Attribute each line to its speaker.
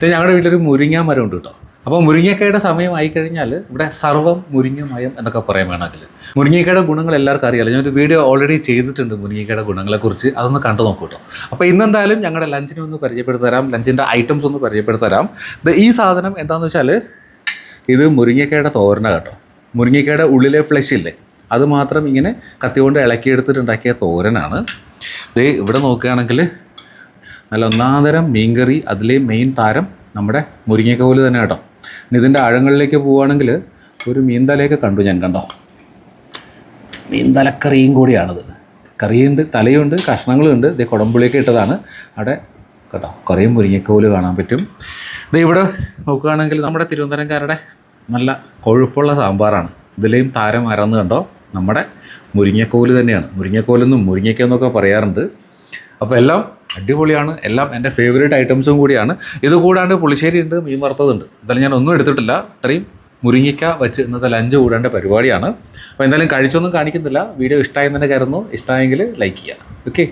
Speaker 1: ഇത് ഞങ്ങളുടെ വീട്ടിലൊരു മുരിങ്ങ മരം ഉണ്ട് കേട്ടോ. അപ്പോൾ മുരിങ്ങക്കയുടെ സമയമായി കഴിഞ്ഞാൽ ഇവിടെ സർവ്വം മുരിങ്ങമയം എന്നൊക്കെ പറയാൻ വേണമെങ്കിൽ. മുരിങ്ങക്കയുടെ ഗുണങ്ങൾ എല്ലാവർക്കും അറിയാമല്ലോ. ഞാനൊരു വീഡിയോ ഓൾറെഡി ചെയ്തിട്ടുണ്ട് മുരിങ്ങക്കയുടെ ഗുണങ്ങളെക്കുറിച്ച്, അതൊന്ന് കണ്ടു നോക്കൂ കേട്ടോ. അപ്പോൾ ഇന്നെന്തായാലും ഞങ്ങളുടെ ലഞ്ചിനെ ഒന്ന് പരിചയപ്പെടുത്തി തരാം, ലഞ്ചിൻ്റെ ഐറ്റംസ് ഒന്ന് പരിചയപ്പെടുത്തി തരാം. ഈ സാധനം എന്താണെന്ന് വെച്ചാൽ ഇത് മുരിങ്ങക്കയുടെ തോരന കേട്ടോ. മുരിങ്ങക്കയുടെ ഉള്ളിലെ ഫ്ലഷ് ഇല്ലേ, അത് മാത്രം ഇങ്ങനെ കത്തി കൊണ്ട് ഇളക്കിയെടുത്തിട്ടുണ്ടാക്കിയ തോരനാണ്. ഇത് ഇവിടെ നോക്കുകയാണെങ്കിൽ നല്ല ഒന്നാന്തരം മീൻകറി, അതിലെ മെയിൻ താരം നമ്മുടെ മുരിങ്ങക്കോല് തന്നെ കേട്ടോ. ഇതിൻ്റെ ആഴങ്ങളിലേക്ക് പോവുകയാണെങ്കിൽ ഒരു മീൻതലയൊക്കെ കണ്ടു ഞാൻ, കണ്ടോ, മീൻതലക്കറിയും കൂടിയാണിത്. കറിയുണ്ട്, തലയുണ്ട്, കഷ്ണങ്ങളുണ്ട്. ഇത് കുടംപുളിയൊക്കെ ഇട്ടതാണ് അവിടെ കേട്ടോ. കുറേ മുരിങ്ങക്കോല് കാണാൻ പറ്റും. ഇത് ഇവിടെ നോക്കുകയാണെങ്കിൽ നമ്മുടെ തിരുവനന്തപുരംകാരുടെ നല്ല കൊഴുപ്പുള്ള സാമ്പാറാണ്. ഇതിലെയും താരം ആരാന്ന് കണ്ടോ, നമ്മുടെ മുരിങ്ങക്കോല് തന്നെയാണ്. മുരിങ്ങക്കോലെന്നും മുരിങ്ങയ്ക്കെന്നൊക്കെ പറയാറുണ്ട്. അപ്പോൾ എല്ലാം അടിപൊളിയാണ്, എല്ലാം എൻ്റെ ഫേവറേറ്റ് ഐറ്റംസും കൂടിയാണ്. ഇത് കൂടാണ്ട് പുളിശ്ശേരി ഉണ്ട്, മീൻ വറുത്തതുണ്ട്. എന്തായാലും ഞാൻ ഒന്നും എടുത്തിട്ടില്ല. ഇത്രയും മുരിങ്ങയ്ക്ക വെച്ച് ഇന്നത്തെ ലഞ്ച് കൂടേണ്ട പരിപാടിയാണ്. അപ്പോൾ എന്തായാലും കഴിച്ചൊന്നും കാണിക്കുന്നില്ല. വീഡിയോ ഇഷ്ടമായി തന്നെ കരുതുന്നു. ഇഷ്ടമായെങ്കിൽ ലൈക്ക് ചെയ്യുക. ഓക്കെ.